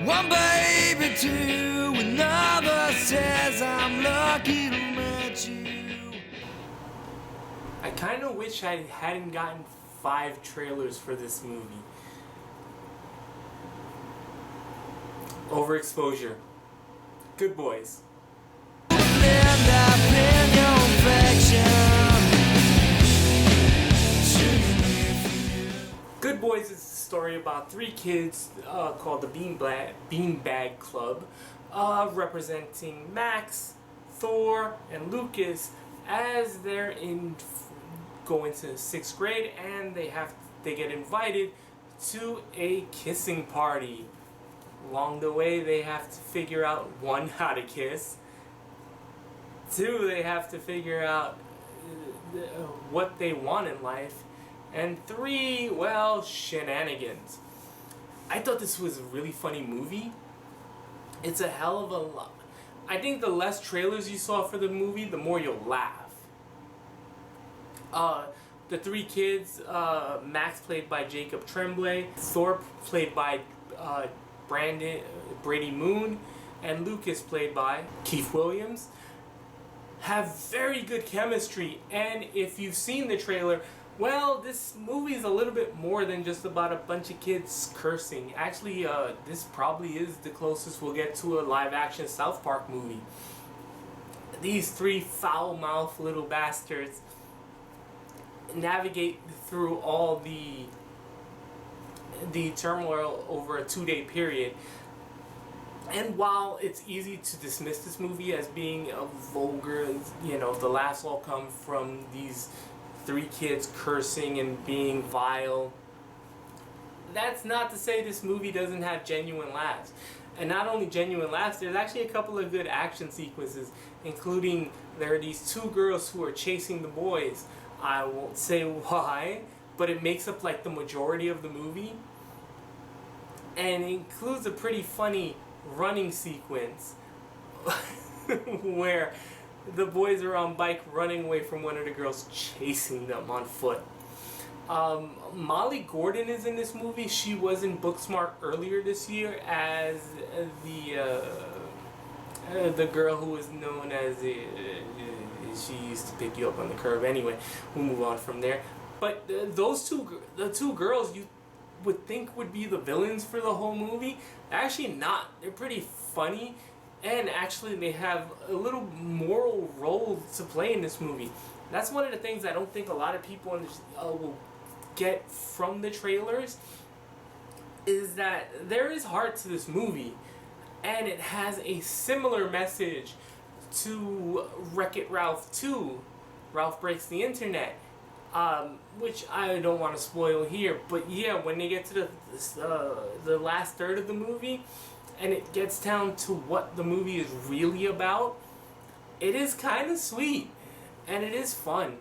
One baby, two, another says I'm lucky to meet you. I kind of wish I hadn't gotten 5 trailers for this movie. Overexposure. Good Boys. Good Boys is a story about 3 kids called the Beanbag Club, representing Max, Thor, and Lucas as they're going to 6th grade, and they get invited to a kissing party. Along the way, they have to figure out 1, how to kiss. 2, they have to figure out what they want in life. And 3, well, shenanigans. I thought this was a really funny movie. It's a hell of a lot. I think the less trailers you saw for the movie, the more you'll laugh. The 3 kids, Max played by Jacob Tremblay, Thor played by Brady Noon, and Lucas played by Keith Williams, have very good chemistry. And if you've seen the trailer, well, this movie is a little bit more than just about a bunch of kids cursing. Actually, this probably is the closest we'll get to a live-action South Park movie. These 3 foul-mouthed little bastards navigate through all the turmoil over a 2-day period. And while it's easy to dismiss this movie as being a vulgar, the laughs all come from these 3 kids cursing and being vile, that's not to say this movie doesn't have genuine laughs. And not only genuine laughs, there's actually a couple of good action sequences, including there are these 2 girls who are chasing the boys. I won't say why, but it makes up like the majority of the movie. And it includes a pretty funny running sequence where the boys are on bike running away from one of the girls chasing them on foot. Molly Gordon is in this movie. She was in Booksmart earlier this year as the girl who was known as she used to pick you up on the curb. Anyway, we'll move on from there. But the 2 girls you would think would be the villains for the whole movie, actually not. They're pretty funny, and actually they have a little moral role to play in this movie. That's one of the things I don't think a lot of people will get from the trailers, is that there is heart to this movie, and it has a similar message to Wreck-It Ralph 2, Ralph Breaks the Internet, which I don't want to spoil here, but yeah, when they get to the last third of the movie, and it gets down to what the movie is really about, it is kind of sweet, and it is fun.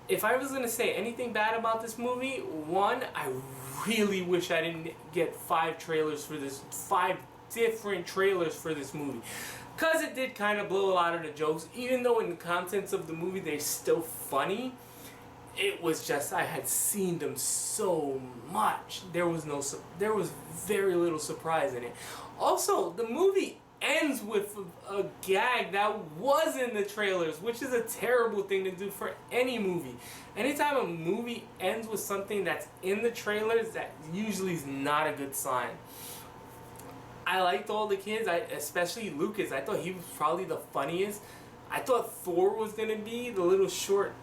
If I was going to say anything bad about this movie, 1, I really wish I didn't get 5 different trailers for this movie. Because it did kind of blow a lot of the jokes, even though in the contents of the movie they're still funny. It was just, I had seen them so much. There was very little surprise in it. Also, the movie ends with a gag that was in the trailers, which is a terrible thing to do for any movie. Anytime a movie ends with something that's in the trailers, that usually is not a good sign. I liked all the kids, especially Lucas. I thought he was probably the funniest. I thought Thor was going to be the little short,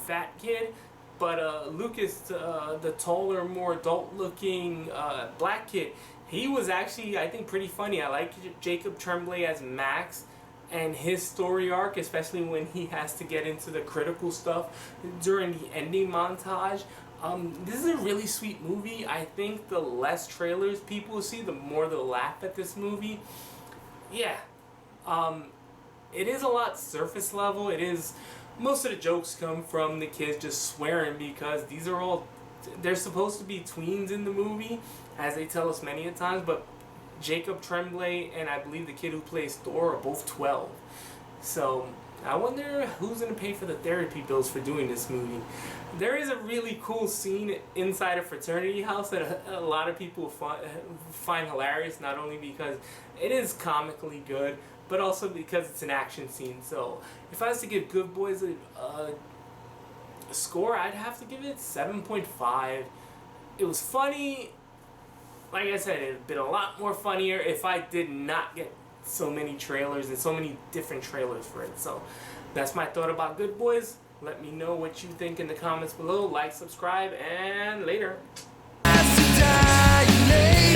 fat kid, but Lucas, the taller, more adult-looking black kid, he was actually, I think, pretty funny. I like Jacob Tremblay as Max and his story arc, especially when he has to get into the critical stuff during the ending montage. This is a really sweet movie. I think the less trailers people see, the more they'll laugh at this movie. Yeah, it is a lot surface level. It is, most of the jokes come from the kids just swearing, because they're supposed to be tweens in the movie, as they tell us many a times, but Jacob Tremblay and I believe the kid who plays Thor are both 12. So I wonder who's gonna pay for the therapy bills for doing this movie. There is a really cool scene inside a fraternity house that a lot of people find hilarious, not only because it is comically good, but also because it's an action scene. So if I was to give Good Boys a score, I'd have to give it 7.5. It was funny. Like I said, it would have been a lot more funnier if I did not get so many trailers and so many different trailers for it. So that's my thought about Good Boys. Let me know what you think in the comments below. Like, subscribe, and later. I see die,